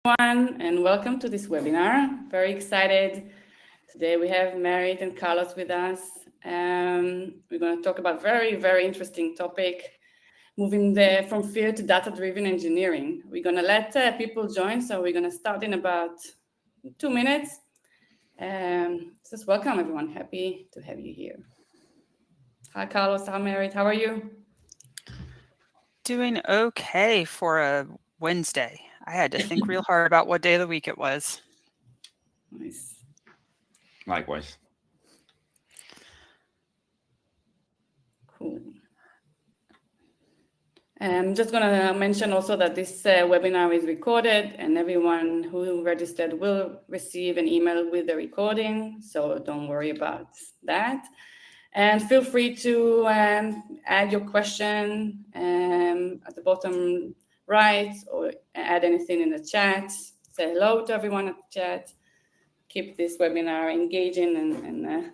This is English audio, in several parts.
everyone, and welcome to this webinar. Very excited. Today we have Merit and Carlos with us. We're going to talk about very interesting topic, moving from fear to data-driven engineering. We're going to let people join, so we're going to start in about 2 minutes. Just welcome, everyone. Happy to have you here. Hi, Carlos. Hi, Merit. How are you? Doing okay for a Wednesday. I had to think real hard about what day of the week it was. Nice. Likewise. Cool. I'm just going to mention also that this webinar is recorded and everyone who registered will receive an email with the recording, so don't worry about that. And feel free to add your question at the bottom right, or add anything in the chat. Say hello to everyone at the chat. Keep this webinar engaging and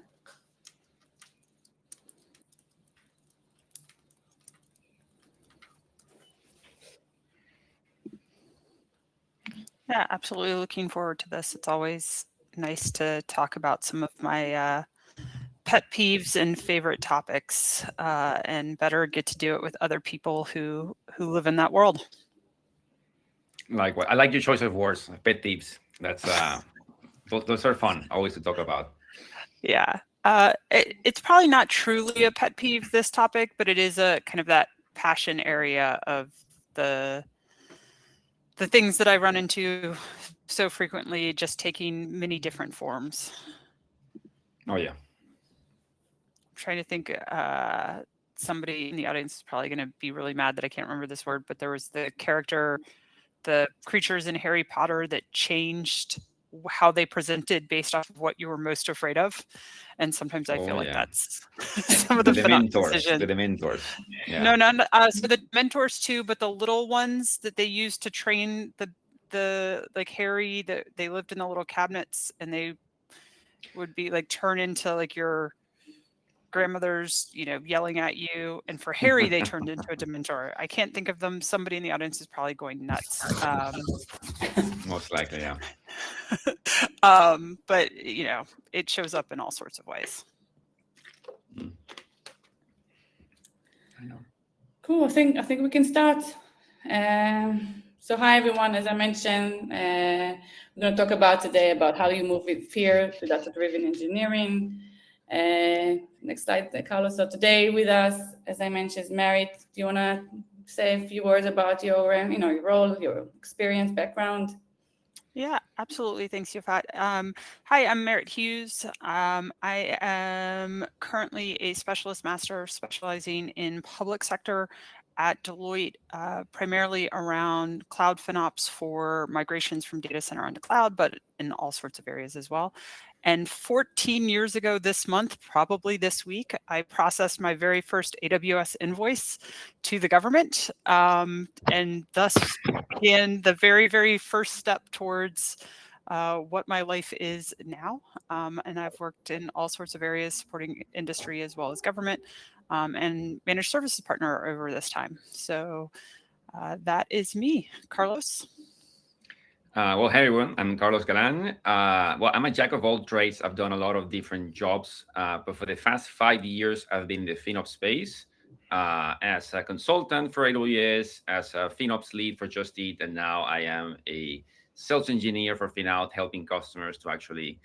Yeah, absolutely looking forward to this. It's always nice to talk about some of my pet peeves and favorite topics, and better get to do it with other people who live in that world. Likewise. I like your choice of words, pet peeves. That's those are fun always to talk about. Yeah. It's probably not truly a pet peeve, this topic, but it is a kind of that passion area of the things that I run into so frequently, just taking many different forms. Oh yeah. I'm trying to think, somebody in the audience is probably going to be really mad that I can't remember this word, but there was the creatures in Harry Potter that changed how they presented based off of what you were most afraid of. And sometimes I feel like that's some of the FinOps decisions. The Dementors. Yeah. No, so the mentors too, but the little ones that they used to train the like Harry, that they lived in the little cabinets and they would be like turn into like your grandmother's, yelling at you. And for Harry, they turned into a Dementor. I can't think of them. Somebody in the audience is probably going nuts. Most likely, yeah. But it shows up in all sorts of ways. I know. Cool. I think we can start. So hi everyone. As I mentioned, we're going to talk about today about how you move with fear to data-driven engineering. Next slide, Carlos. So today with us, as I mentioned, is Merit. Do you want to say a few words about your, your role, your experience, background? Yeah, absolutely. Thanks, Yafat. Hi, I'm Merit Hughes. I am currently a specialist master specializing in public sector at Deloitte, primarily around cloud FinOps for migrations from data center onto cloud, but in all sorts of areas as well. And 14 years ago this month, probably this week, I processed my very first AWS invoice to the government, and thus began the very first step towards what my life is now. And I've worked in all sorts of areas supporting industry as well as government, and managed services partner over this time. So that is me. Carlos? Well, hey everyone, I'm Carlos Galan. Well, I'm a jack of all trades. I've done a lot of different jobs, but for the past 5 years, I've been in the FinOps space as a consultant for AWS, as a FinOps lead for Just Eat, and now I am a sales engineer for FinOut, helping customers to actually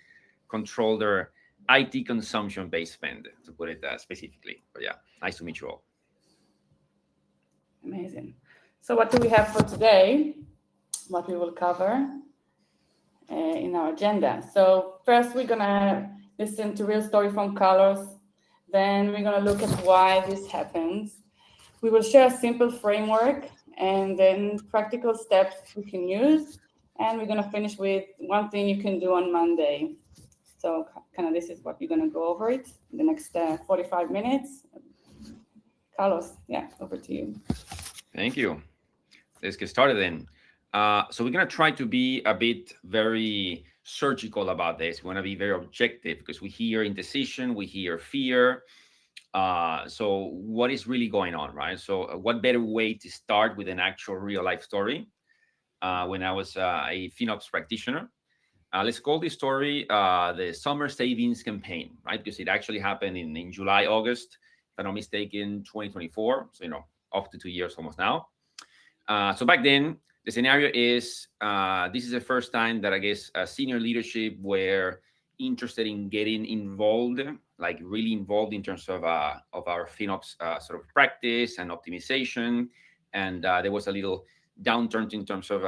control their IT consumption-based spend, to put it specifically. But yeah, nice to meet you all. Amazing. So what do we have for today? What we will cover in our agenda. So first we're gonna listen to real story from Carlos. Then we're gonna look at why this happens. We will share a simple framework and then practical steps we can use. And we're gonna finish with one thing you can do on Monday. So kind of this is what we're gonna go over it in the next 45 minutes. Carlos, yeah, over to you. Thank you. Let's get started then. So we're going to try to be a bit very surgical about this. We want to be very objective because we hear indecision, we hear fear. So what is really going on, right? So what better way to start with an actual real life story when I was a FinOps practitioner. Let's call this story the summer savings campaign, right? Because it actually happened in July, August, if I'm not mistaken, 2024. So, up to 2 years almost now. So back then, the scenario is this is the first time that I guess senior leadership were interested in getting involved, like really involved in terms of our FinOps sort of practice and optimization. And there was a little downturn in terms of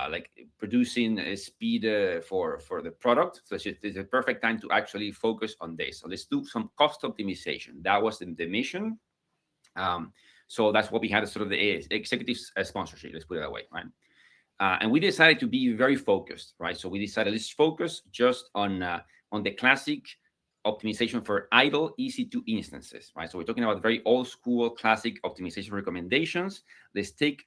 like producing speed for the product. So it's a perfect time to actually focus on this. So let's do some cost optimization. That was the mission. So that's what we had as sort of the executive sponsorship. Let's put it that way, right? And we decided to be very focused, right? So we decided let's focus just on the classic optimization for idle EC2 instances, right? So we're talking about very old school classic optimization recommendations. Let's take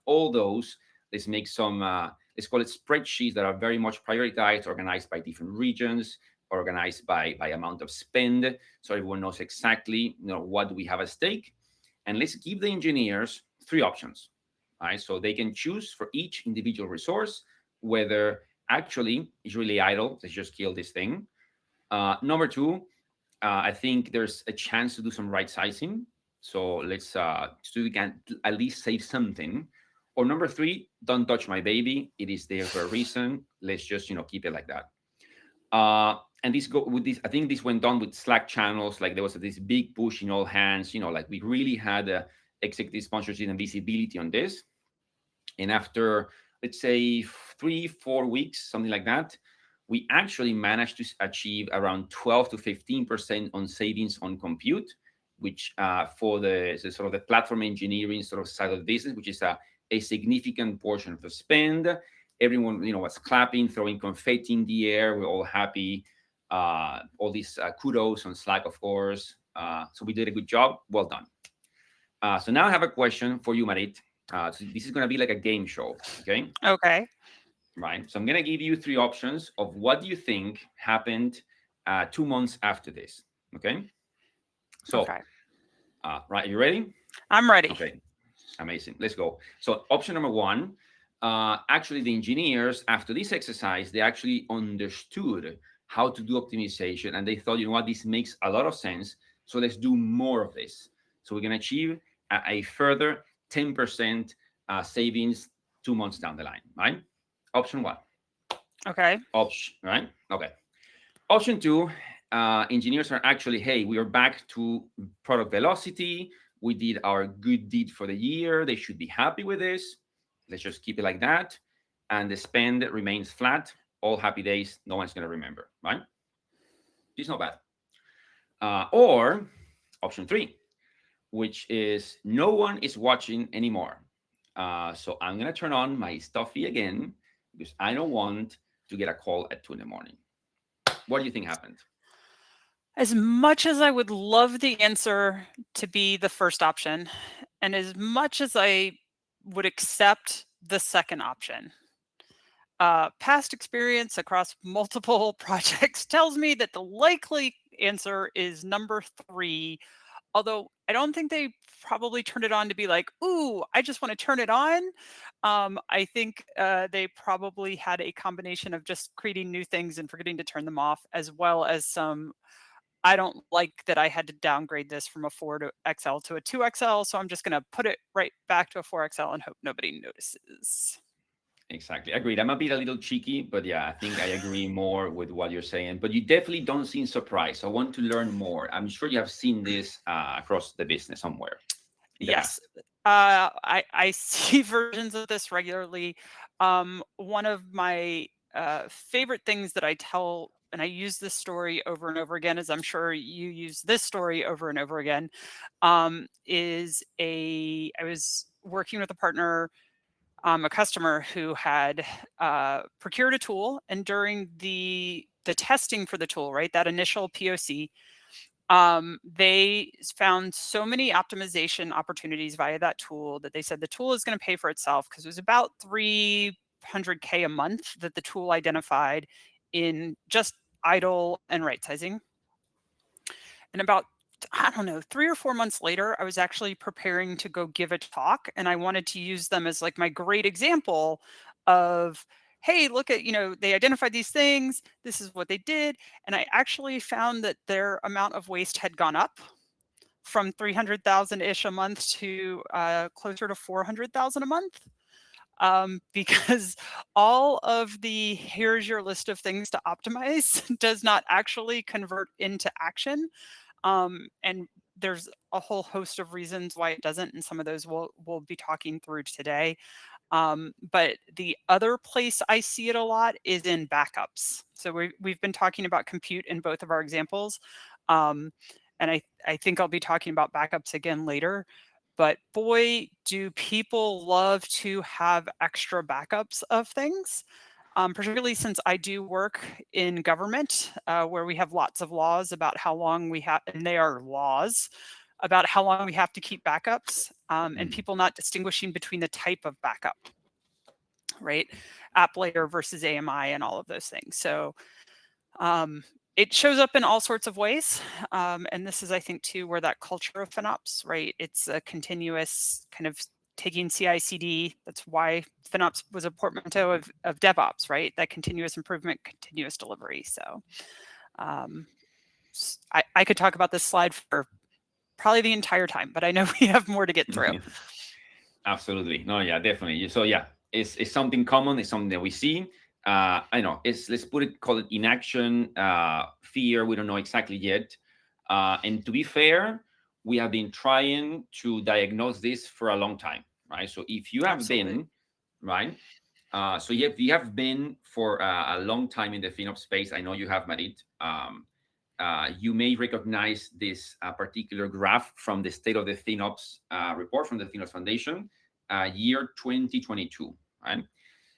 all those. Let's make some, let's call it spreadsheets that are very much prioritized, organized by different regions, organized by amount of spend, so everyone knows exactly what do we have at stake. And let's give the engineers three options, right? So they can choose for each individual resource whether actually it's really idle, let's just kill this thing. Number two, I think there's a chance to do some right sizing. So let's so we can at least save something. Or number three, don't touch my baby. It is there for a reason. Let's just keep it like that. And this go with this. I think this went on with Slack channels. Like there was this big push in all hands. Like we really had executive sponsorship and visibility on this. And after, let's say 3-4 weeks, something like that, we actually managed to achieve around 12 to 15% on savings on compute, which for the sort of the platform engineering sort of side of the business, which is a significant portion of the spend. Everyone, was clapping, throwing confetti in the air. We're all happy. All these kudos on Slack, of course. So we did a good job. Well done. So now I have a question for you, Marit. So this is going to be like a game show, okay? Okay. Right. So I'm going to give you three options of what do you think happened 2 months after this, okay? So, Okay. right, you ready? I'm ready. Okay, amazing. Let's go. So option number one, actually the engineers after this exercise, they actually understood how to do optimization and they thought, what, this makes a lot of sense. So let's do more of this. So we're going to achieve a further 10% savings 2 months down the line, right? Option one. Okay. Option, right? Okay. Option two, engineers are actually, hey, we are back to product velocity. We did our good deed for the year. They should be happy with this. Let's just keep it like that. And the spend remains flat. All happy days. No one's going to remember, right? It's not bad. Or option three, which is no one is watching anymore. So I'm going to turn on my stuffy again because I don't want to get a call at 2 in the morning. What do you think happened? As much as I would love the answer to be the first option, and as much as I would accept the second option, past experience across multiple projects tells me that the likely answer is number three. Although I don't think they probably turned it on to be like, ooh, I just want to turn it on. I think they probably had a combination of just creating new things and forgetting to turn them off, as well as some, I don't like that I had to downgrade this from a 4XL to a 2XL. So I'm just going to put it right back to a 4XL and hope nobody notices. Exactly. Agreed. I'm a bit a little cheeky, but yeah, I think I agree more with what you're saying. But you definitely don't seem surprised. I want to learn more. I'm sure you have seen this across the business somewhere. Yes. I see versions of this regularly. One of my favorite things that I tell, and I use this story over and over again, as I'm sure you use this story over and over again, I was working with a partner, a customer who had procured a tool, and during the testing for the tool, right, that initial POC, they found so many optimization opportunities via that tool that they said the tool is going to pay for itself, because it was about $300K a month that the tool identified in just idle and right sizing. And about I don't know, 3 or 4 months later, I was actually preparing to go give a talk, and I wanted to use them as like my great example of, hey, look at, they identified these things, this is what they did. And I actually found that their amount of waste had gone up from 300,000-ish a month to closer to 400,000 a month. Because all of the here's your list of things to optimize does not actually convert into action. And there's a whole host of reasons why it doesn't, and some of those we'll be talking through today. But the other place I see it a lot is in backups. So we've been talking about compute in both of our examples. And I think I'll be talking about backups again later. But boy, do people love to have extra backups of things. Particularly since I do work in government, where we have lots of laws about how long we have, and they are laws about how long we have to keep backups, and people not distinguishing between the type of backup, right? App layer versus AMI and all of those things. So it shows up in all sorts of ways. And this is, I think, too, where that culture of FinOps, right? It's a continuous kind of taking CI/CD. That's why FinOps was a portmanteau of DevOps, right? That continuous improvement, continuous delivery. So I could talk about this slide for probably the entire time, but I know we have more to get through. Absolutely. No, yeah, definitely. So yeah, it's something common. It's something that we see. I know let's call it inaction, fear. We don't know exactly yet. And to be fair, we have been trying to diagnose this for a long time, right? So if you have been, right? So if you have been for a long time in the FinOps space, I know you have, Marit. You may recognize this particular graph from the State of the FinOps report from the FinOps Foundation, year 2022, right?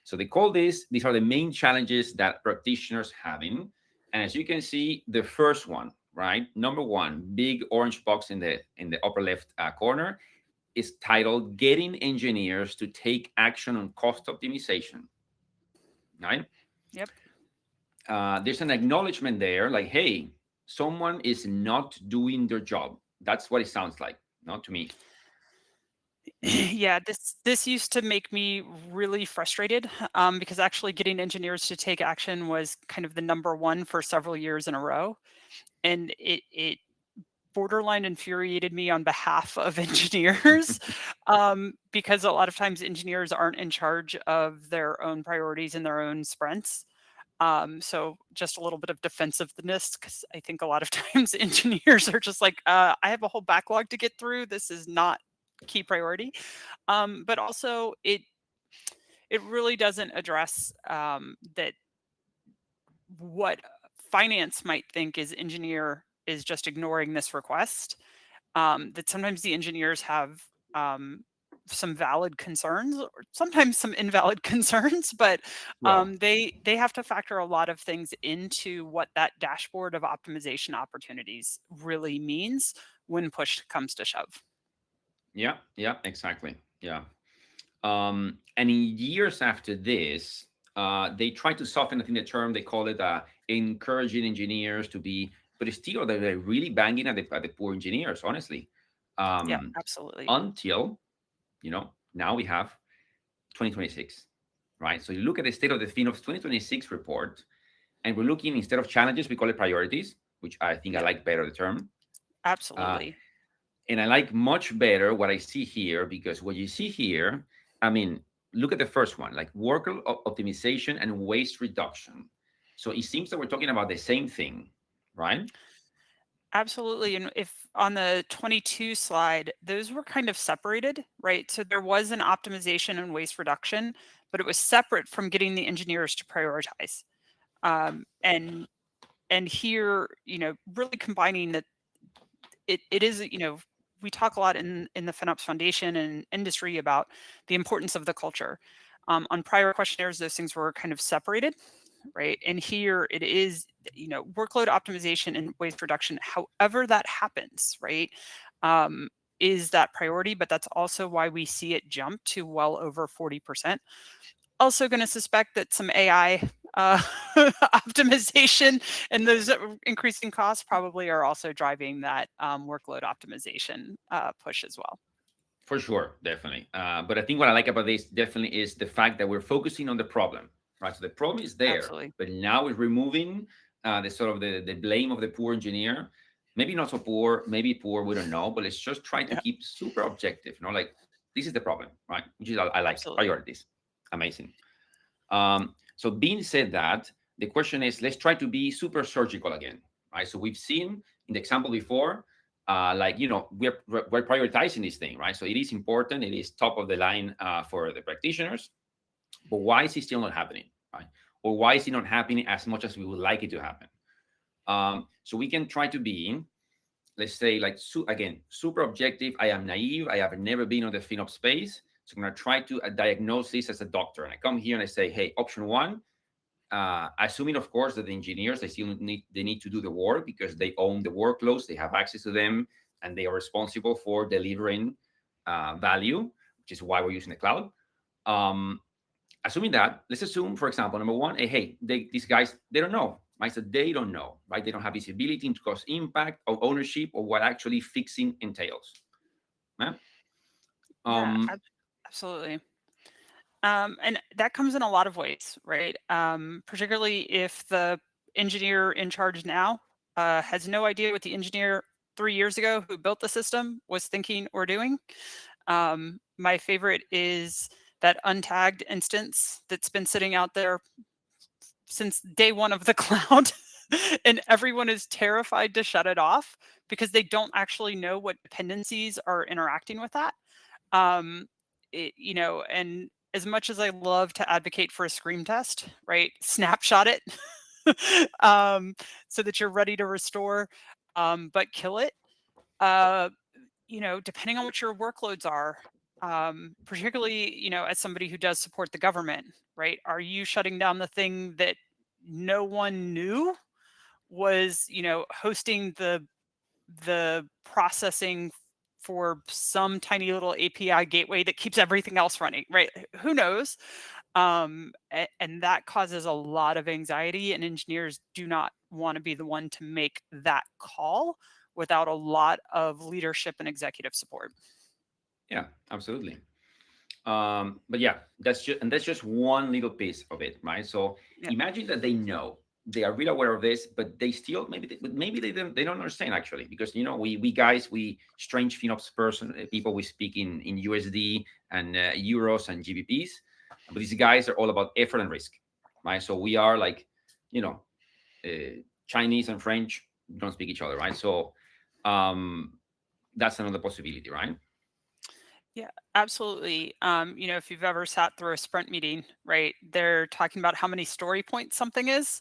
So they call these are the main challenges that practitioners having. And as you can see, the first one, right? Number one, big orange box in the upper left corner is titled Getting Engineers to Take Action on Cost Optimization, right? Yep. There's an acknowledgement there, like, hey, someone is not doing their job. That's what it sounds like, not to me. Yeah, this used to make me really frustrated, because actually getting engineers to take action was kind of the number one for several years in a row. And it borderline infuriated me on behalf of engineers, because a lot of times engineers aren't in charge of their own priorities and their own sprints. So just a little bit of defensiveness, because I think a lot of times engineers are just like, I have a whole backlog to get through. This is not key priority. But also it really doesn't address that what finance might think is engineer is just ignoring this request. That sometimes the engineers have some valid concerns, or sometimes some invalid concerns, but they have to factor a lot of things into what that dashboard of optimization opportunities really means when push comes to shove. Yeah, exactly. Yeah. And in years after this, they try to soften, I think, the term. They call it encouraging engineers to be, but still they're really banging at the poor engineers, honestly. Yeah, absolutely. Until, now we have 2026, right? So you look at the State of the FinOps 2026 report, and we're looking, instead of challenges, we call it priorities, which I think I like better the term. Absolutely. And I like much better what I see here, because what you see here, I mean, look at the first one, like workload optimization and waste reduction. So it seems that we're talking about the same thing, right? Absolutely. And if on the 22 slide, those were kind of separated, right? So there was an optimization and waste reduction, but it was separate from getting the engineers to prioritize. And here, really combining that it is, we talk a lot in the FinOps Foundation and industry about the importance of the culture. On prior questionnaires, those things were kind of separated, right? And here it is, workload optimization and waste reduction, however that happens, right? Is that priority, but that's also why we see it jump to well over 40%. Also going to suspect that some AI optimization, and those increasing costs probably are also driving that workload optimization push as well. For sure, definitely. But I think what I like about this definitely is the fact that we're focusing on the problem, right? So the problem is there, Absolutely. but now we're removing the sort of the blame of the poor engineer. Maybe not so poor, maybe poor, we don't know, but let's just try to Yeah, keep super objective, like this is the problem, right? Which is I like absolutely. priorities. Amazing. So being said that, the question is, let's try to be super surgical again, right? So we've seen in the example before, we're prioritizing this thing, right? So it is important, it is top of the line for the practitioners, but why is it still not happening, right? Or why is it not happening as much as we would like it to happen? So we can try to be, let's say, like, again, super objective. I am naive. I have never been on the FinOps space. So I'm going to try to diagnose this as a doctor. And I come here and I say, hey, option one, assuming, of course, that the engineers, they need to do the work because they own the workloads, they have access to them, and they are responsible for delivering value, which is why we're using the cloud. Assuming that, let's assume, for example, number one, hey, these guys, they don't know, right? So they don't know, right? They don't have visibility into cost impact or ownership or what actually fixing entails. Yeah. Yeah, absolutely. And that comes in a lot of ways, right? Particularly if the engineer in charge now has no idea what the engineer 3 years ago who built the system was thinking or doing. My favorite is that untagged instance that's been sitting out there since day one of the cloud. And everyone is terrified to shut it off because they don't actually know what dependencies are interacting with that. And as much as I love to advocate for a scream test, right? Snapshot it so that you're ready to restore, but kill it. Uh, Depending on what your workloads are, particularly, as somebody who does support the government, right? Are you shutting down the thing that no one knew was, hosting the processing for some tiny little API gateway that keeps everything else running, right? Who knows? And that causes a lot of anxiety, and engineers do not want to be the one to make that call without a lot of leadership and executive support. Yeah, absolutely. But yeah, that's just one little piece of it, right? So Yeah. imagine that they are really aware of this, but they still maybe they don't understand actually, because we guys, we strange FinOps people, we speak in USD and euros and GBPs, but these guys are all about effort and risk, right? So we are like, you know, Chinese and French don't speak each other, right? So that's another possibility, right? Yeah, absolutely. If you've ever sat through a sprint meeting, right, they're talking about how many story points something is.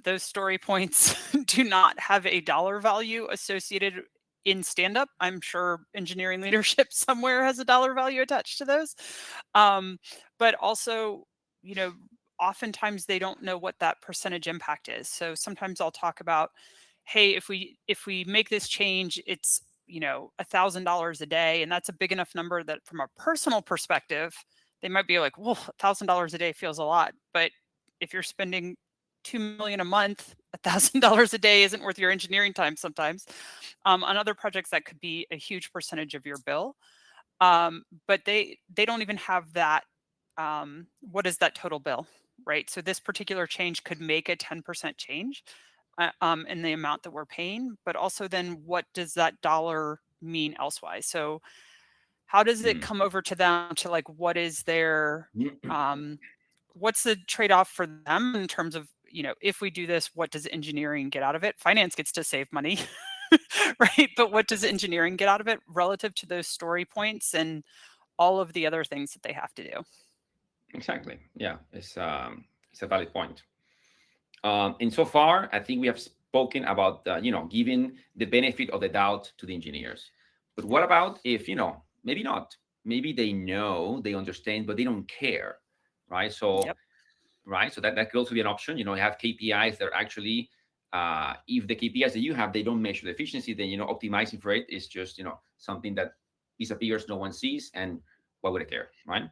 Those story points do not have a dollar value associated in stand up. I'm sure engineering leadership somewhere has a dollar value attached to those. But also, you know, oftentimes they don't know what that percentage impact is. So sometimes I'll talk about, hey, if we make this change, it's $1,000 a day, and that's a big enough number that from a personal perspective, they might be like, well, $1,000 a day feels a lot. But if you're spending 2 million a month, $1,000 a day isn't worth your engineering time sometimes. On other projects, that could be a huge percentage of your bill. But they don't even have that. What is that total bill, right? So this particular change could make a 10% change in the amount that we're paying, but also then what does that dollar mean elsewise? So how does it come over to them to like what is their what's the trade-off for them in terms of, if we do this, what does engineering get out of it? Finance gets to save money, right? But what does engineering get out of it relative to those story points and all of the other things that they have to do? Exactly. Yeah, it's a valid point. And so far, I think we have spoken about giving the benefit of the doubt to the engineers. But what about if maybe not? Maybe they know, they understand, but they don't care, right? So Yep. right, so that could also be an option. You have KPIs that are actually, if the KPIs that you have, they don't measure the efficiency, then optimizing for it is just something that disappears, no one sees, and why would I care, right?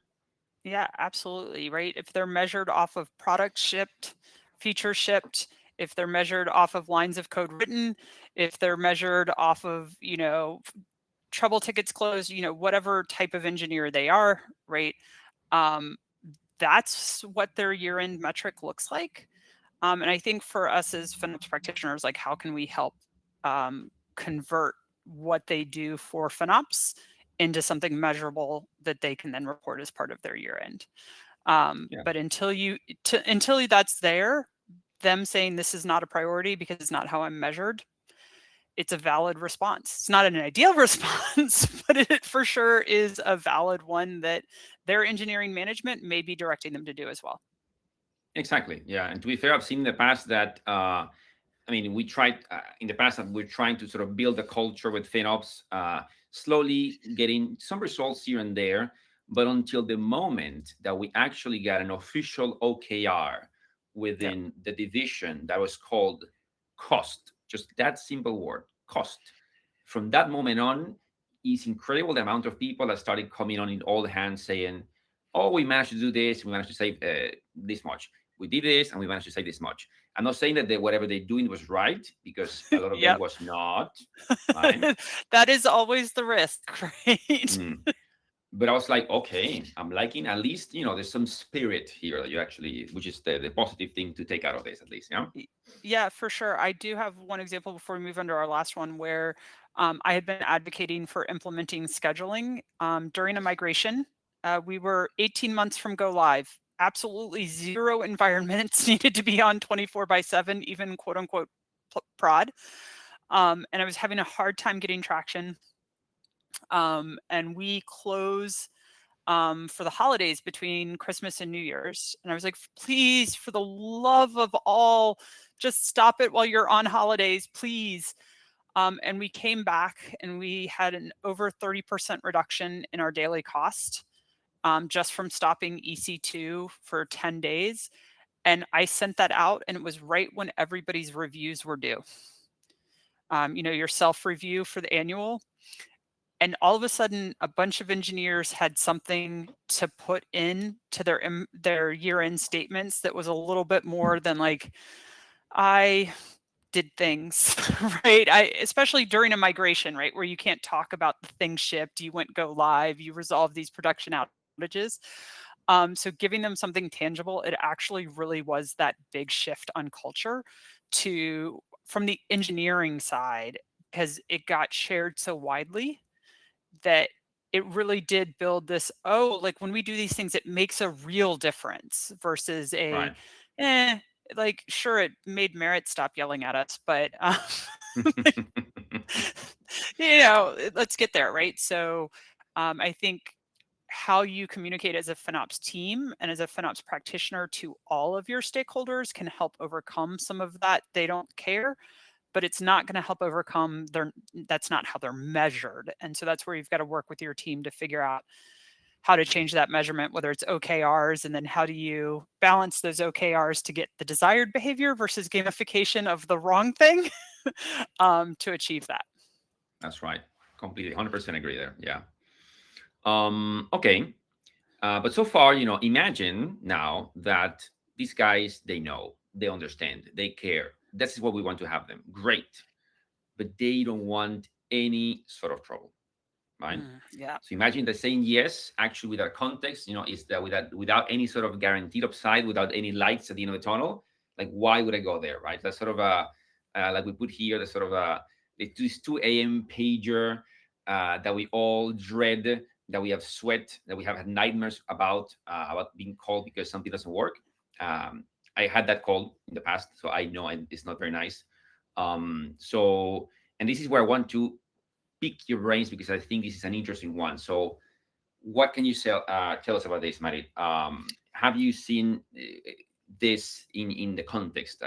Yeah, absolutely. Right. If they're measured off of product shipped, feature shipped, if they're measured off of lines of code written, if they're measured off of, trouble tickets closed, whatever type of engineer they are, right? Um, that's what their year end metric looks like. And I think for us as FinOps practitioners, like how can we help convert what they do for FinOps into something measurable that they can then report as part of their year end. Yeah, But until that's there, them saying this is not a priority because it's not how I'm measured, it's a valid response. It's not an ideal response, but it for sure is a valid one that their engineering management may be directing them to do as well. exactly. Yeah, and to be fair, I've seen in the past that I mean, we tried in the past that we're trying to sort of build a culture with FinOps, slowly getting some results here and there. But until the moment that we actually got an official OKR Yep. within the division that was called cost, just that simple word, cost. From that moment on, it's incredible the amount of people that started coming on in all hands saying, "Oh, we managed to do this. We managed to save this much. We did this, and we managed to save this much." I'm not saying that whatever they're doing was right because a lot of them Yep. was not, right? That is always the risk, right? Mm. But I was like, okay, I'm liking at least, there's some spirit here that you actually, which is the positive thing to take out of this at least, yeah? Yeah, for sure. I do have one example before we move on to our last one where I had been advocating for implementing scheduling during a migration. We were 18 months from go live. Absolutely zero environments needed to be on 24/7, even quote unquote prod. And I was having a hard time getting traction. And we close for the holidays between Christmas and New Year's. And I was like, please, for the love of all, just stop it while you're on holidays, please. And we came back and we had an over 30% reduction in our daily cost just from stopping EC2 for 10 days. And I sent that out and it was right when everybody's reviews were due. Your self review for the annual, and all of a sudden a bunch of engineers had something to put in to their year-end statements that was a little bit more than like I did things right. Especially during a migration, right, where you can't talk about the thing shipped, you went go live, you resolve these production outages. So giving them something tangible, it actually really was that big shift on culture to from the engineering side because it got shared so widely that it really did build this, oh, like when we do these things, it makes a real difference versus Right. eh, like, sure, it made Merit stop yelling at us, but, let's get there, right? So I think how you communicate as a FinOps team and as a FinOps practitioner to all of your stakeholders can help overcome some of that. They don't care, but it's not going to help overcome that's not how they're measured. And so that's where you've got to work with your team to figure out how to change that measurement, whether it's OKRs, and then how do you balance those OKRs to get the desired behavior versus gamification of the wrong thing to achieve that. That's right. Completely, 100% agree there. Yeah. Okay. But so far, imagine now that these guys, they know, they understand, they care. This is what we want to have them. Great. But they don't want any sort of trouble, right? Yeah. So imagine that saying yes, actually without context, is that without any sort of guaranteed upside, without any lights at the end of the tunnel, like why would I go there, right? That's sort of a like we put here, the sort of this 2 a.m. pager that we all dread, that we have sweat, that we have had nightmares about being called because something doesn't work. I had that call in the past, so I know it's not very nice. So, and this is where I want to pick your brains because I think this is an interesting one. So, what can you tell us about this, Marit? Have you seen this in the context?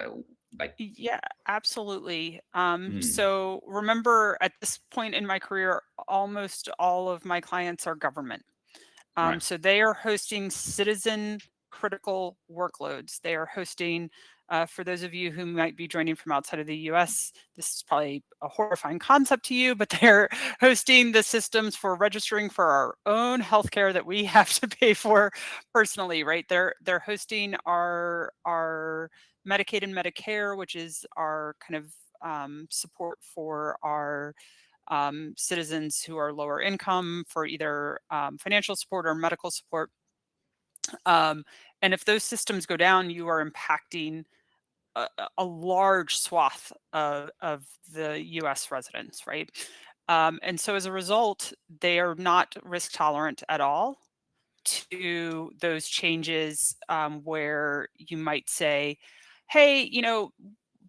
Like, Yeah, absolutely. mm, So remember, at this point in my career, almost all of my clients are government. right, So they are hosting citizen critical workloads. They are hosting, for those of you who might be joining from outside of the US, this is probably a horrifying concept to you, but they're hosting the systems for registering for our own healthcare that we have to pay for personally, right? They're hosting our Medicaid and Medicare, which is our kind of support for our citizens who are lower income for either financial support or medical support. And if those systems go down, you are impacting a large swath of the US residents, right? And so as a result, they are not risk tolerant at all to those changes where you might say, hey, you know,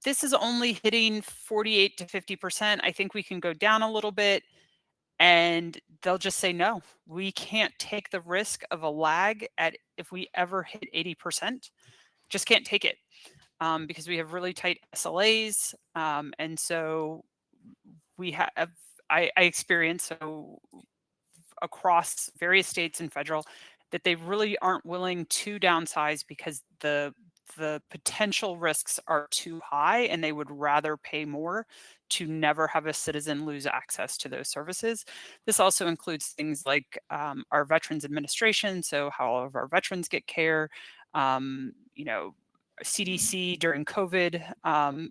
this is only hitting 48 to 50%. I think we can go down a little bit. And they'll just say, no, we can't take the risk of a lag at if we ever hit 80%, just can't take it because we have really tight SLAs. And so we have, I experience, so across various states and federal, that they really aren't willing to downsize because the potential risks are too high and they would rather pay more to never have a citizen lose access to those services. This also includes things like our Veterans Administration, so how all of our veterans get care, you know, CDC during COVID,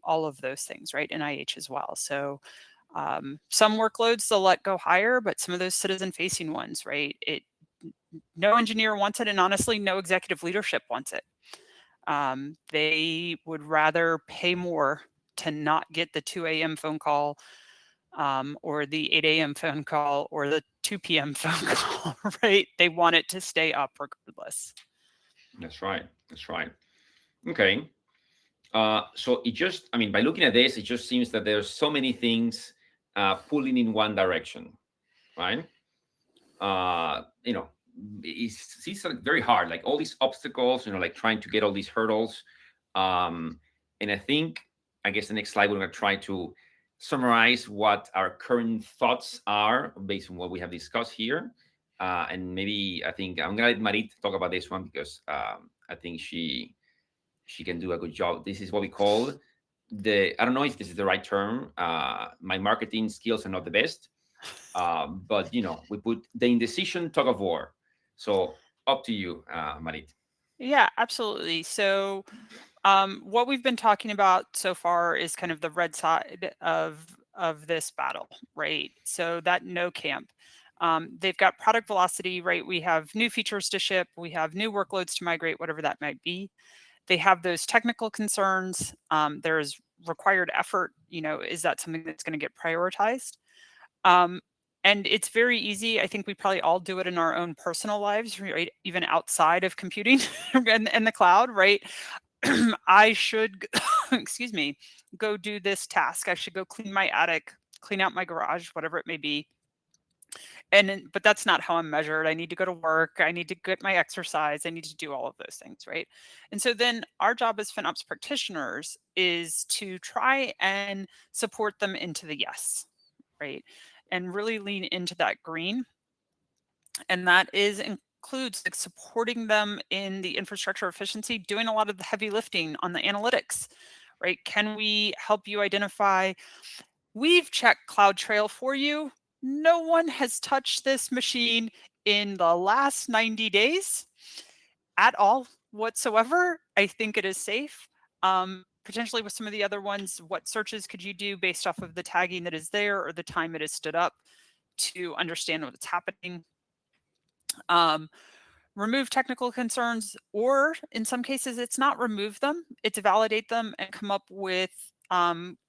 all of those things, right? NIH as well. So some workloads they'll let go higher, but some of those citizen-facing ones, right? No engineer wants it, and honestly, no executive leadership wants it. They would rather pay more to not get the 2 a.m. phone call or the 8 a.m. phone call or the 2 p.m. phone call, right? They want it to stay up regardless. That's right. That's right. Okay. So it just, I mean, by looking at this, it just seems that there's so many things pulling in one direction, right? You know, it's like very hard, like all these obstacles, you know, like trying to get all these hurdles. And I think, I guess the next slide, we're going to try to summarize what our current thoughts are based on what we have discussed here. And maybe I think I'm going to let Marit talk about this one because I think she can do a good job. This is what we call I don't know if this is the right term. My marketing skills are not the best, but you know, we put the indecision tug of war. So up to you, Marit. Yeah, absolutely. So what we've been talking about so far is kind of the red side of this battle, right? So that no camp. They've got product velocity, right? We have new features to ship, we have new workloads to migrate, whatever that might be. They have those technical concerns. There's required effort. You know, is that something that's going to get prioritized? And it's very easy. I think we probably all do it in our own personal lives, right? Even outside of computing and the cloud, right? I should, excuse me, go do this task. I should go clean my attic, clean out my garage, whatever it may be. But that's not how I'm measured. I need to go to work. I need to get my exercise. I need to do all of those things, right? And so then our job as FinOps practitioners is to try and support them into the yes, right? And really lean into that green. And that includes like supporting them in the infrastructure efficiency, doing a lot of the heavy lifting on the analytics, right? Can we help you identify, we've checked CloudTrail for you. No one has touched this machine in the last 90 days at all whatsoever. I think it is safe. Potentially with some of the other ones, what searches could you do based off of the tagging that is there or the time it is stood up to understand what's happening? Remove technical concerns, or in some cases, it's not remove them, it's validate them and come up with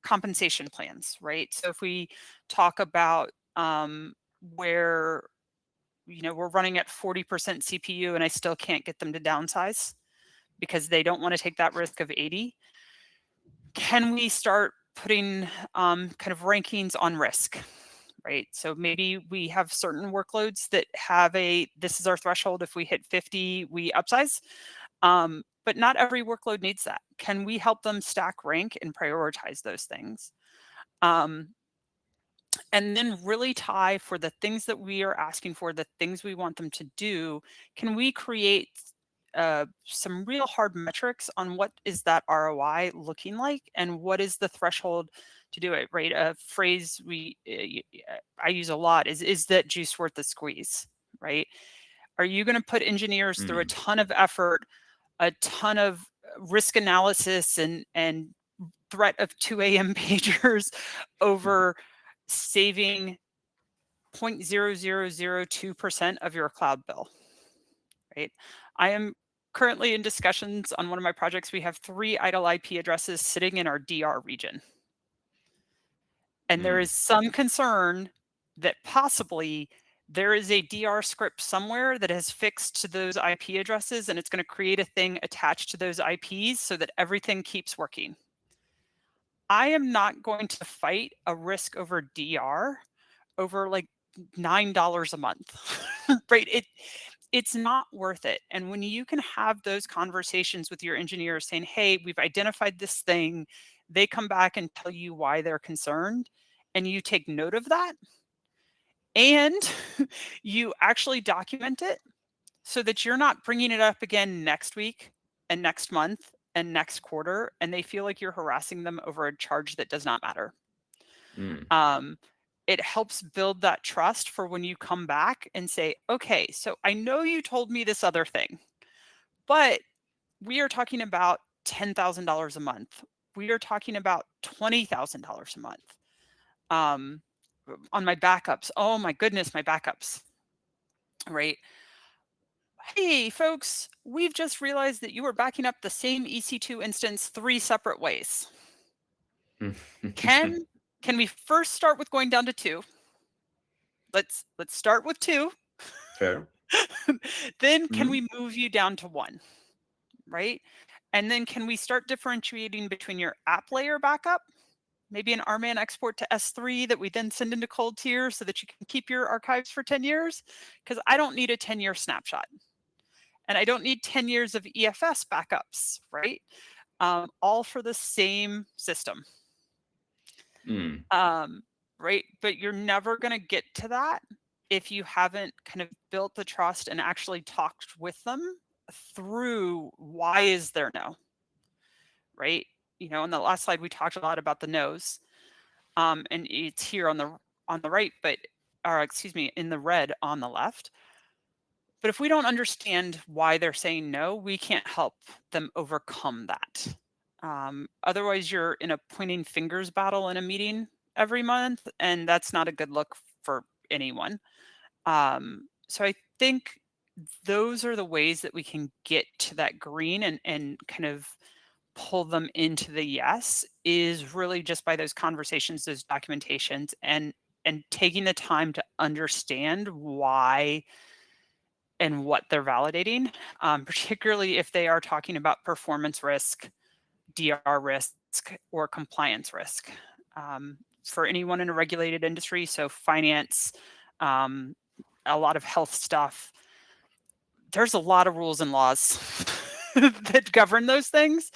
compensation plans, right? So if we talk about where, you know, we're running at 40% CPU and I still can't get them to downsize because they don't want to take that risk of 80, can we start putting kind of rankings on risk? Right. So maybe we have certain workloads that have this is our threshold. If we hit 50, we upsize. But not every workload needs that. Can we help them stack rank and prioritize those things? And then really tie for the things that we are asking for, the things we want them to do. Can we create some real hard metrics on what is that ROI looking like and what is the threshold to do it, right? A phrase I use a lot is that juice worth the squeeze, right? Are you going to put engineers through a ton of effort, a ton of risk analysis and threat of 2 a.m. pagers over saving 0.0002% of your cloud bill, right? I am currently in discussions on one of my projects. We have 3 idle IP addresses sitting in our DR region. And there is some concern that possibly there is a DR script somewhere that has fixed to those IP addresses, and it's going to create a thing attached to those IPs so that everything keeps working. I am not going to fight a risk over DR over like $9 a month, right? It's not worth it. And when you can have those conversations with your engineers saying, hey, we've identified this thing, they come back and tell you why they're concerned, and you take note of that, and you actually document it so that you're not bringing it up again next week and next month and next quarter, and they feel like you're harassing them over a charge that does not matter. It helps build that trust for when you come back and say, okay, so I know you told me this other thing, but we are talking about $10,000 a month. We are talking about $20,000 a month. On my backups, oh my goodness, my backups, right? Hey folks, we've just realized that you are backing up the same EC2 instance 3 separate ways. Can we first start with going down to 2? Let's start with 2. Fair. Then can we move you down to 1, right? And then can we start differentiating between your app layer backup, maybe an RMAN export to S3 that we then send into cold tier so that you can keep your archives for 10 years? Because I don't need a 10-year snapshot. And I don't need 10 years of EFS backups, right? All for the same system. Right? But you're never going to get to that if you haven't kind of built the trust and actually talked with them through why is there no, right? You know, on the last slide, we talked a lot about the no's, and it's here on the right, but, or excuse me, in the red on the left. But if we don't understand why they're saying no, we can't help them overcome that. Otherwise, you're in a pointing fingers battle in a meeting every month, and that's not a good look for anyone. So I think those are the ways that we can get to that green and kind of pull them into the yes, is really just by those conversations, those documentations, and taking the time to understand why and what they're validating, particularly if they are talking about performance risk, DR risk, or compliance risk. For anyone in a regulated industry, so finance, a lot of health stuff, there's a lot of rules and laws that govern those things.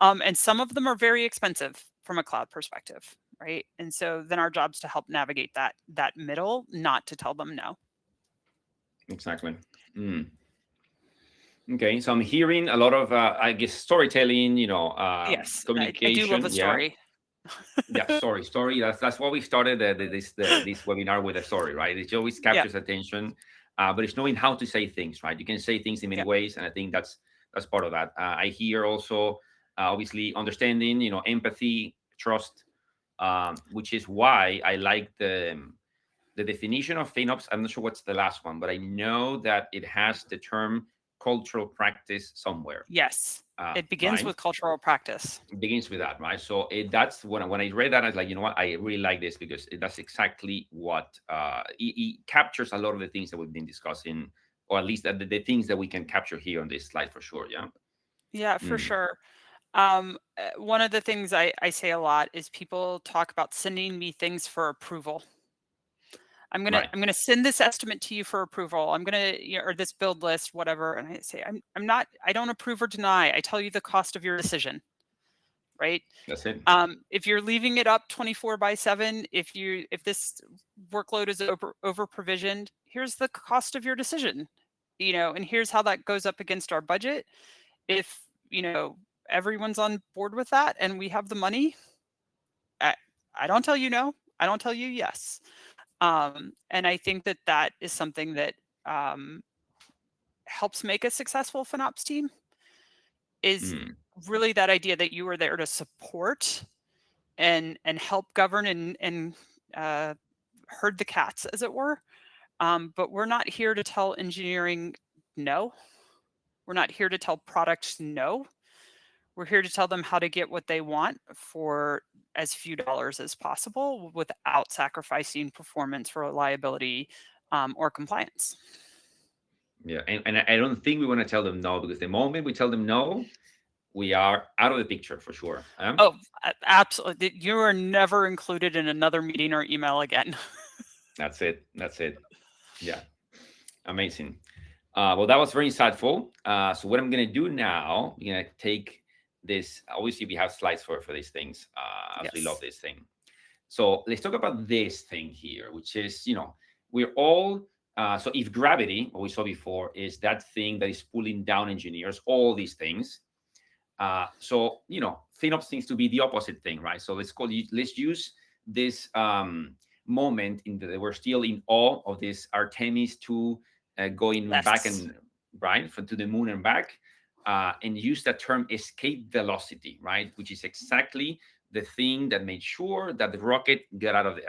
And some of them are very expensive from a cloud perspective, right? And so then our job's to help navigate that middle, not to tell them no. Exactly. Okay, so I'm hearing a lot of, I guess, storytelling, Yes, communication. I do love a story. Yeah, story. That's why we started this webinar with a story, right? It always captures attention, but it's knowing how to say things, right? You can say things in many ways, and I think that's part of that. I hear also, obviously, understanding, empathy, trust, which is why I like the definition of FinOps. I'm not sure what's the last one, but I know that it has the term cultural practice somewhere. Yes, it begins with cultural practice. It begins with that, right? So that's when I read that, I was like, you know what, I really like this because that's exactly what it captures a lot of the things that we've been discussing, or at least the things that we can capture here on this slide for sure. Yeah. Yeah, for sure. One of the things I say a lot is people talk about sending me things for approval. I'm gonna send this estimate to you for approval. I'm gonna, or this build list, whatever. And I say, I don't approve or deny. I tell you the cost of your decision, right? That's it. If you're leaving it up 24/7, if this workload is over provisioned, here's the cost of your decision. and here's how that goes up against our budget. If, everyone's on board with that and we have the money, I, I don't tell you no, I don't tell you yes. And I think that that is something that um, helps make a successful FinOps team is Mm, really that idea that you are there to support and help govern and uh, herd the cats, as it were. But we're not here to tell engineering no. We're not here to tell products no. We're here to tell them how to get what they want for as few dollars as possible without sacrificing performance, reliability, or compliance. yeah, and I don't think we want to tell them no, because the moment we tell them no, we are out of the picture for sure. Oh, absolutely. You are never included in another meeting or email again. That's it. That's it. Yeah, amazing. Well, that was very insightful. So what I'm going to do now, I'm going to take this. Obviously, we have slides for these things. I absolutely love Yes. this thing. So let's talk about this thing here, which is, we're all, so if gravity, what we saw before, is that thing that is pulling down engineers, all these things. So, FinOps seems to be the opposite thing, right? So let's use this moment in the, we're still in awe of this Artemis 2 going back Yes. and right to the moon and back, and use that term escape velocity, right? Which is exactly the thing that made sure that the rocket got out of the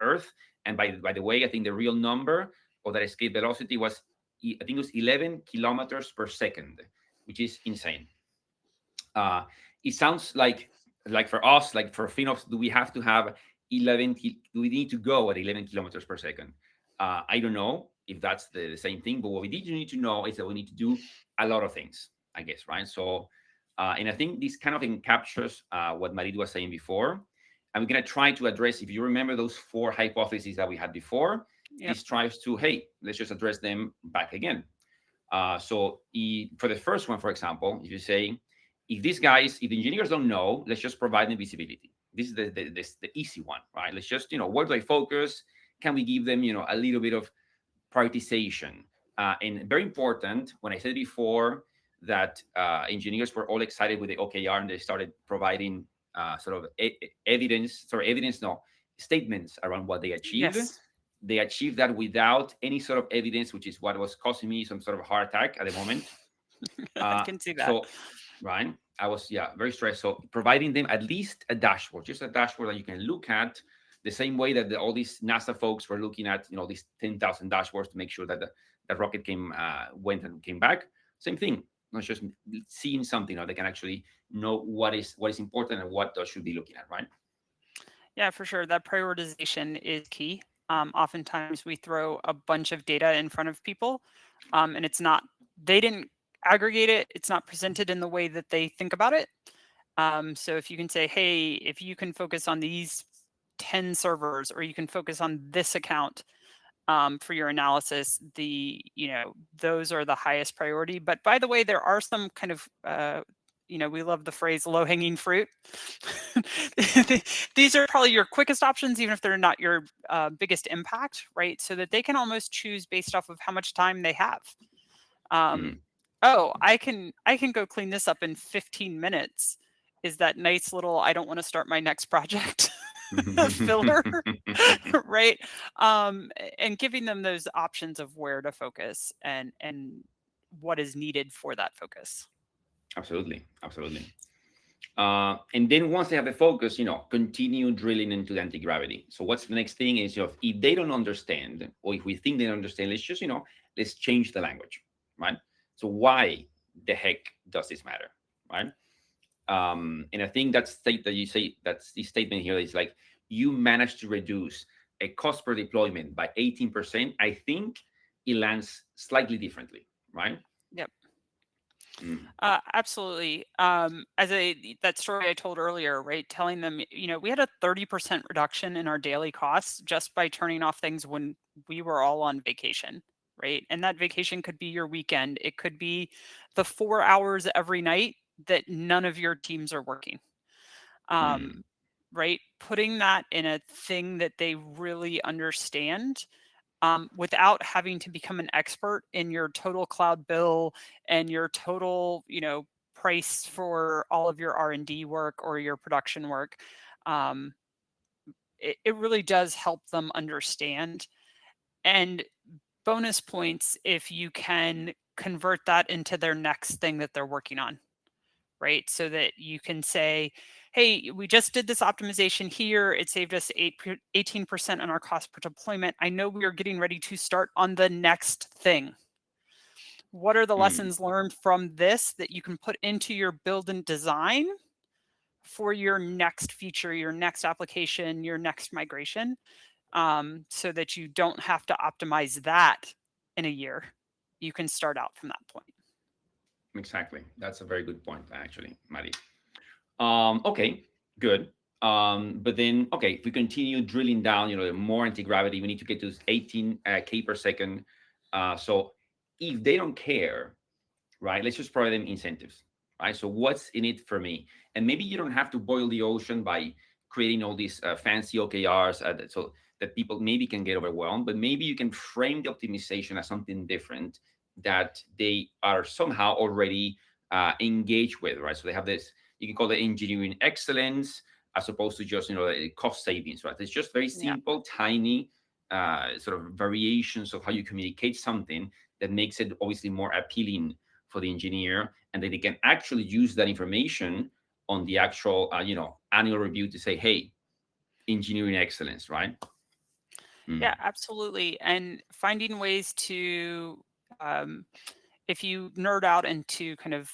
Earth. And by the way, I think the real number of that escape velocity was, I think it was 11 kilometers per second, which is insane. uh, it sounds like for us, like for FinOps, do we have to have 11? Do we need to go at 11 kilometers per second? I don't know if that's the same thing, but what we need to know is that we need to do a lot of things, I guess, right? So, and I think this kind of captures what Marit was saying before. I'm going to try to address, if you remember those four hypotheses that we had before, Yep. this tries to, hey, let's just address them back again. For the first one, for example, if you say, if the engineers don't know, let's just provide them visibility. This is the easy one, right? Let's just, where do I focus? Can we give them, a little bit of prioritization? And very important, when I said before that engineers were all excited with the OKR and they started providing sort of statements around what they achieved. Yes. They achieved that without any sort of evidence, which is what was causing me some sort of heart attack at the moment. I can see that. So, Ryan, I was, very stressed. So providing them at least a dashboard, just a dashboard that you can look at, the same way that all these NASA folks were looking at, these 10,000 dashboards to make sure that the rocket went and came back. Same thing, not just seeing something, they can actually know what is important and what they should be looking at, right? Yeah, for sure. That prioritization is key. Oftentimes we throw a bunch of data in front of people, and they didn't aggregate it. It's not presented in the way that they think about it. So if you can say, hey, if you can focus on these 10 servers, or you can focus on this account for your analysis, those are the highest priority. But by the way, there are some kind of we love the phrase low hanging fruit. These are probably your quickest options, even if they're not your biggest impact, right? So that they can almost choose based off of how much time they have. Oh, I can go clean this up in 15 minutes. Is that nice little, I don't want to start my next project filler, right? And giving them those options of where to focus and what is needed for that focus. Absolutely, absolutely. And then once they have the focus, continue drilling into the anti-gravity. So what's the next thing is, if they don't understand, or if we think they don't understand, let's just, let's change the language, right? So why the heck does this matter, right? And I think that that's the statement here is like, you managed to reduce a cost per deployment by 18%. I think it lands slightly differently, right? Yep. Mm, Absolutely. That story I told earlier, right? Telling them, we had a 30% reduction in our daily costs just by turning off things when we were all on vacation, right? And that vacation could be your weekend. It could be the 4 hours every night that none of your teams are working. mm, Right? Putting that in a thing that they really understand without having to become an expert in your total cloud bill and your total, price for all of your R&D work or your production work. Um, it really does help them understand. And bonus points if you can convert that into their next thing that they're working on, right? So that you can say, hey, we just did this optimization here. It saved us 18% on our cost per deployment. I know we are getting ready to start on the next thing. What are the Mm, lessons learned from this that you can put into your build and design for your next feature, your next application, your next migration, so that you don't have to optimize that in a year. You can start out from that point. exactly. That's a very good point, actually, Maddie. Okay, good. But then, okay, if we continue drilling down, more anti-gravity, we need to get to 18 K per second. So if they don't care, right, let's just provide them incentives, right? So what's in it for me? And maybe you don't have to boil the ocean by creating all these fancy OKRs so that people maybe can get overwhelmed, but maybe you can frame the optimization as something different that they are somehow already engaged with, right? So they have this, you can call it engineering excellence as opposed to just, cost savings, right? It's just very Yeah. simple, tiny sort of variations of how you communicate something that makes it obviously more appealing for the engineer, and then they can actually use that information on the actual, annual review to say, hey, engineering excellence, right? Yeah, Mm. absolutely. And finding ways to, um, if you nerd out into kind of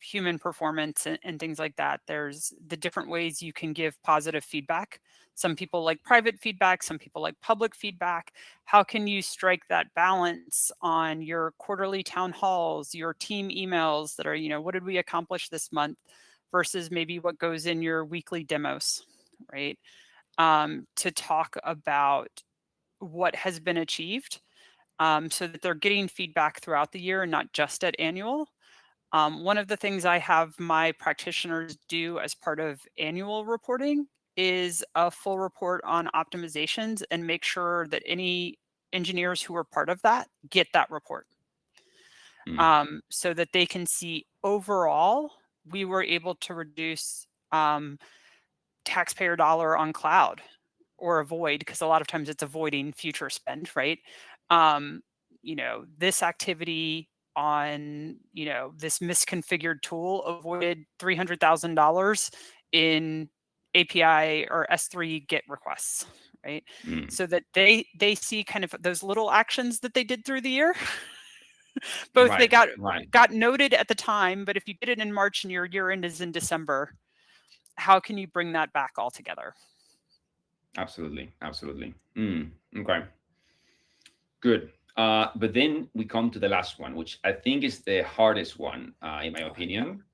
human performance and things like that, there's the different ways you can give positive feedback. Some people like private feedback, some people like public feedback. How can you strike that balance on your quarterly town halls, your team emails that are, what did we accomplish this month versus maybe what goes in your weekly demos, right? To talk about what has been achieved, so that they're getting feedback throughout the year and not just at annual. One of the things I have my practitioners do as part of annual reporting is a full report on optimizations and make sure that any engineers who are part of that get that report, Mm. so that they can see overall we were able to reduce taxpayer dollar on cloud or avoid, because a lot of times it's avoiding future spend, right? Um, this activity on, this misconfigured tool avoided $300,000 in API or S3 GET requests, right? Mm. So that they see kind of those little actions that they did through the year. Both they Right, got right. noted at the time, but if you did it in March and your year end is in December, how can you bring that back all together? Absolutely, absolutely. Okay, good. But then we come to the last one, which I think is the hardest one, in my Oh, yeah. opinion.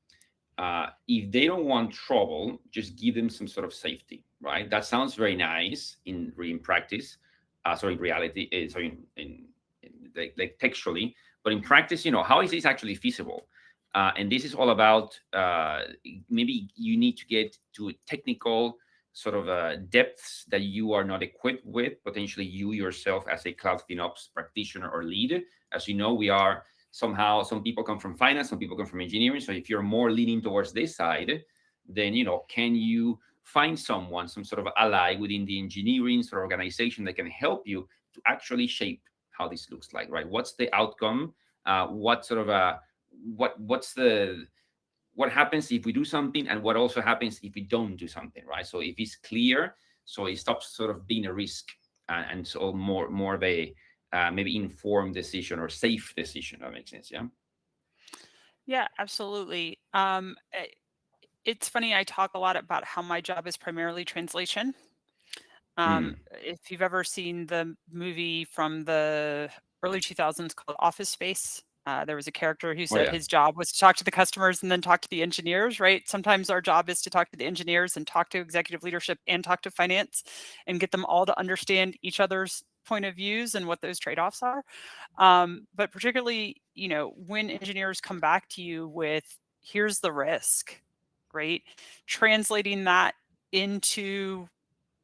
If they don't want trouble, just give them some sort of safety, right? That sounds very nice in practice. Sorry, in reality, sorry, in like textually, but in practice, how is this actually feasible? And this is all about maybe you need to get to technical sort of depths that you are not equipped with. Potentially, you yourself as a cloud FinOps practitioner or lead, as you know, we are somehow, some people come from finance, some people come from engineering. So if you're more leaning towards this side, then can you find someone, some sort of ally within the engineering sort of organization that can help you to actually shape how this looks like, right? What's the outcome? What sort of a what happens if we do something, and what also happens if we don't do something, right? So if it's clear, so it stops sort of being a risk, and so more of a maybe informed decision or safe decision. That makes sense, yeah. Yeah, absolutely. It's funny, I talk a lot about how my job is primarily translation. Mm. If you've ever seen the movie from the early 2000s called Office Space, there was a character who Oh said yeah. his job was to talk to the customers and then talk to the engineers, right? Sometimes our job is to talk to the engineers and talk to executive leadership and talk to finance and get them all to understand each other's point of views and what those trade-offs are. But particularly, when engineers come back to you with, here's the risk, right? Translating that into,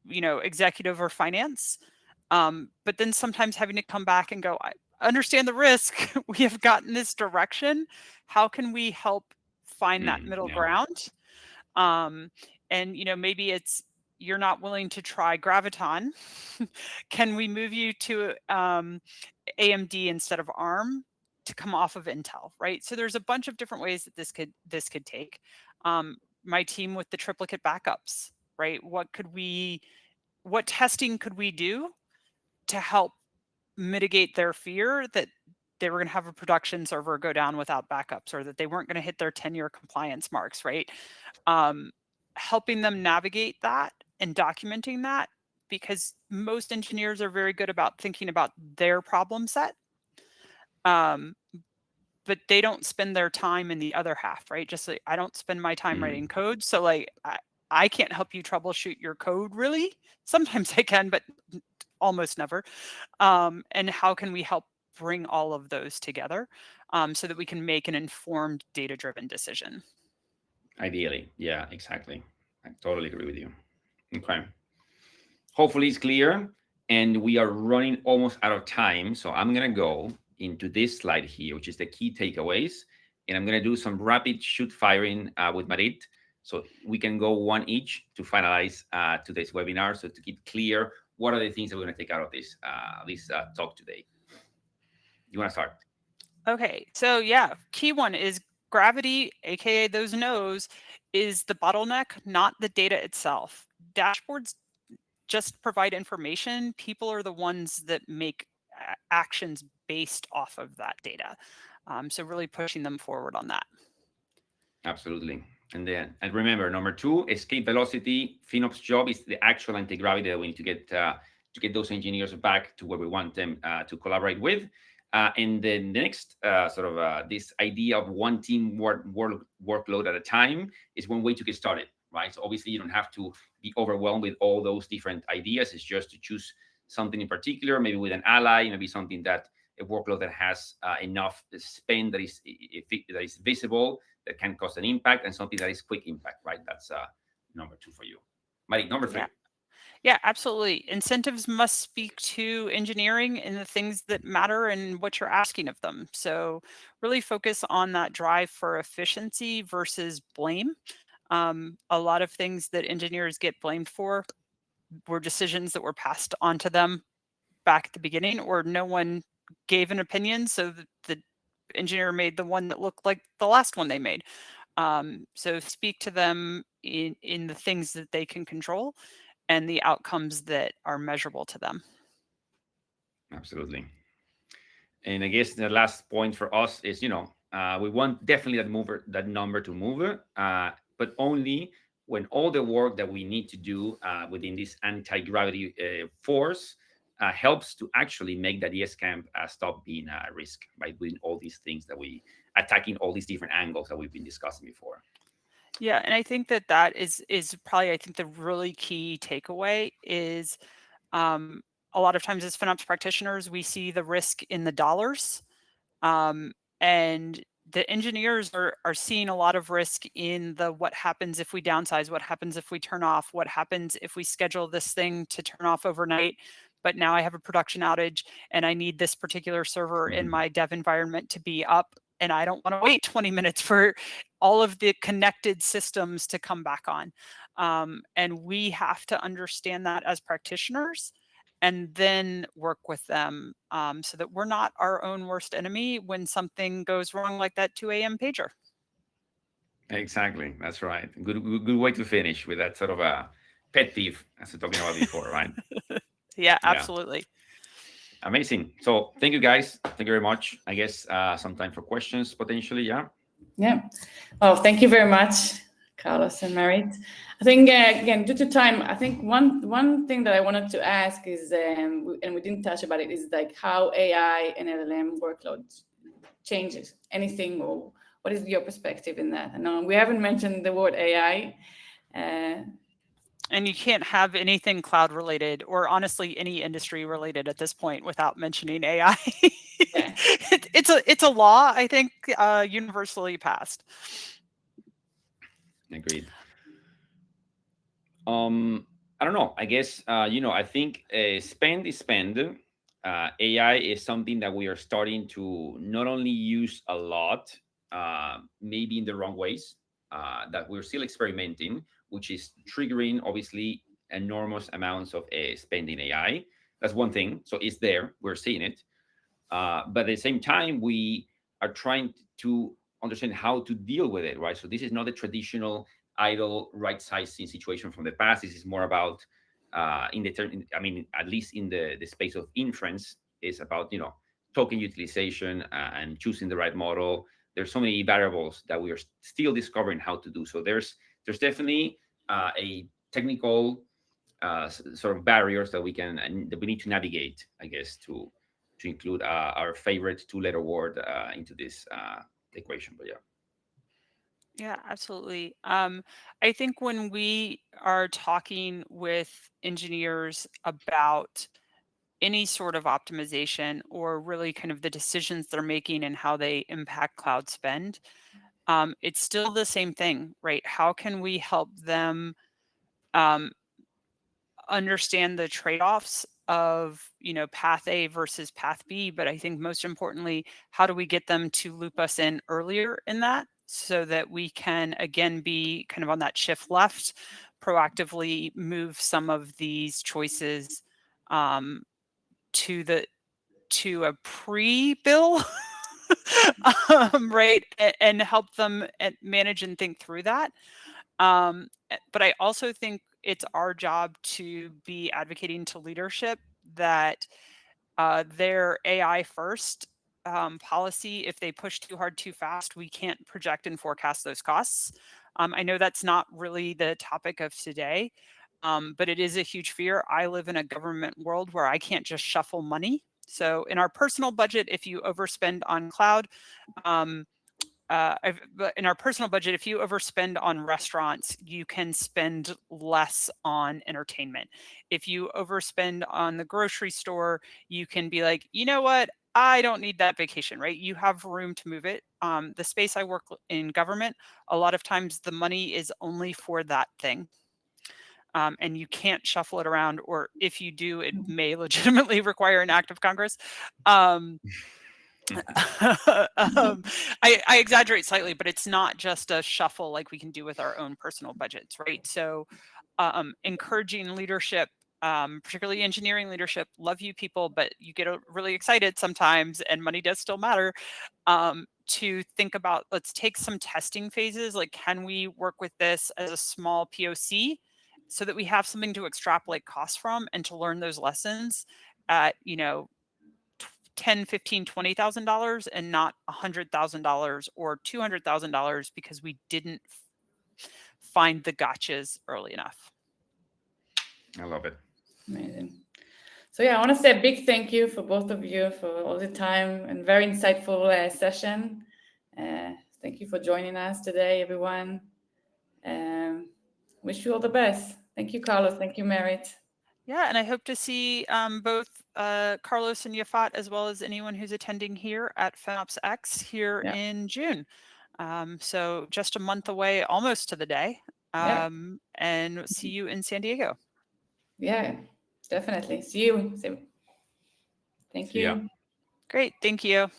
executive or finance, But then sometimes having to come back and go, I understand the risk. We have gotten this direction. How can we help find that middle ground? And maybe it's you're not willing to try graviton. Can we move you to AMD instead of ARM to come off of Intel, right? So there's a bunch of different ways that this could take. My team with the triplicate backups, right? What testing could we do to help mitigate their fear that they were going to have a production server go down without backups, or that they weren't going to hit their 10-year compliance marks, right? Helping them navigate that and documenting that, because most engineers are very good about thinking about their problem set, but they don't spend their time in the other half, right? Just like I don't spend my time writing code, so like I can't help you troubleshoot your code really. Sometimes I can, but almost never. And how can we help bring all of those together so that we can make an informed, data-driven decision? Ideally, yeah, exactly. I totally agree with you. Okay. Hopefully it's clear, and we are running almost out of time. So I'm going to go into this slide here, which is the key takeaways. And I'm going to do some rapid shoot firing with Marit. So we can go one each to finalize today's webinar. So to get clear, what are the things that we're going to take out of this talk today? You want to start? Okay, so yeah, key one is gravity, aka those no's, is the bottleneck, not the data itself. Dashboards just provide information. People are the ones that make actions based off of that data. So really pushing them forward on that. Absolutely. And remember, number 2, escape velocity. FinOps job is the actual anti-gravity that we need to get those engineers back to where we want them to collaborate with. And then the next this idea of one team workload at a time is one way to get started, right? So obviously you don't have to be overwhelmed with all those different ideas. It's just to choose something in particular, maybe with an ally, maybe something that a workload that has enough spend that is visible, that can cause an impact, and something that is quick impact, right? That's number 2 for you. Marie, number 3. Yeah, absolutely. Incentives must speak to engineering and the things that matter and what you're asking of them. So really focus on that drive for efficiency versus blame. A lot of things that engineers get blamed for were decisions that were passed on to them back at the beginning, or no one gave an opinion, so the engineer made the one that looked like the last one they made. So speak to them in the things that they can control and the outcomes that are measurable to them. Absolutely. And I guess the last point for us is, we want definitely that number to move, but only when all the work that we need to do within this anti-gravity force helps to actually make that ESCamp stop being a risk by doing all these things that we attacking all these different angles that we've been discussing before. Yeah, and I think that is probably, I think the really key takeaway is a lot of times as FinOps practitioners, we see the risk in the dollars, and the engineers are seeing a lot of risk in the what happens if we downsize, what happens if we turn off, what happens if we schedule this thing to turn off overnight, but now I have a production outage and I need this particular server in my dev environment to be up, and I don't want to wait 20 minutes for all of the connected systems to come back on. And we have to understand that as practitioners and then work with them so that we're not our own worst enemy when something goes wrong, like that 2 a.m. pager. Exactly. That's right. Good way to finish with that sort of a pet peeve, as we were talking about before, right? Yeah, absolutely. Yeah. Amazing. So thank you, guys. Thank you very much. I guess some time for questions potentially. Yeah. Yeah. Oh, thank you very much, Carlos and Marit. I think, again, due to time, I think one thing that I wanted to ask is, and we didn't touch about it, is like how AI and LLM workload changes anything, or what is your perspective in that? I know we haven't mentioned the word AI. And you can't have anything cloud related, or honestly any industry related at this point, without mentioning AI. Yeah. It's a law, I think, universally passed. Agreed. I I don't know. I guess I think spend is spend. AI is something that we are starting to not only use a lot, maybe in the wrong ways, that we're still experimenting, which is triggering obviously enormous amounts of spending AI. That's one thing. So it's there. We're seeing it. But at the same time, we are trying to understand how to deal with it, right? So this is not a traditional idle right sizing situation from the past. This is more about in the term, I mean, at least in the space of inference, is about token utilization and choosing the right model. There's so many variables that we are still discovering how to do. So there's definitely a technical sort of barriers that we can and that we need to navigate, I guess, to include our favorite two-letter word into this equation. But yeah. Yeah, absolutely. I think when we are talking with engineers about any sort of optimization or really kind of the decisions they're making and how they impact cloud spend, it's still the same thing, right? How can we help them um, understand the trade-offs of path A versus path B, but I think most importantly, how do we get them to loop us in earlier in that so that we can again be kind of on that shift left, proactively move some of these choices um, to a pre-bill, right, and help them manage and think through that. But I also think it's our job to be advocating to leadership that their AI first policy, if they push too hard too fast, we can't project and forecast those costs. I know that's not really the topic of today, but it is a huge fear. I live in a government world where I can't just shuffle money. So in our personal budget, if you overspend on cloud, um, but in our personal budget, if you overspend on restaurants, you can spend less on entertainment. If you overspend on the grocery store, you can be like, you know what? I don't need that vacation, right? You have room to move it. The space I work in government, a lot of times the money is only for that thing. And you can't shuffle it around, or if you do, it may legitimately require an act of Congress. Um, I exaggerate slightly, but it's not just a shuffle like we can do with our own personal budgets, right? So encouraging leadership, particularly engineering leadership, love you people, but you get really excited sometimes and money does still matter, to think about, let's take some testing phases. Like, can we work with this as a small POC so that we have something to extrapolate costs from and to learn those lessons at, 10, 15, $20,000 and not $100,000 or $200,000 because we didn't find the gotchas early enough. I love it. Amazing. So yeah, I want to say a big thank you for both of you for all the time and very insightful session. Thank you for joining us today, everyone. Wish you all the best. Thank you, Carlos. Thank you, Merit. Yeah, and I hope to see both Carlos and Yafat, as well as anyone who's attending here at FinOps X here in June. So just a month away, almost to the day, and see you in San Diego. Yeah, definitely. See you. Thank you. Great. Thank you.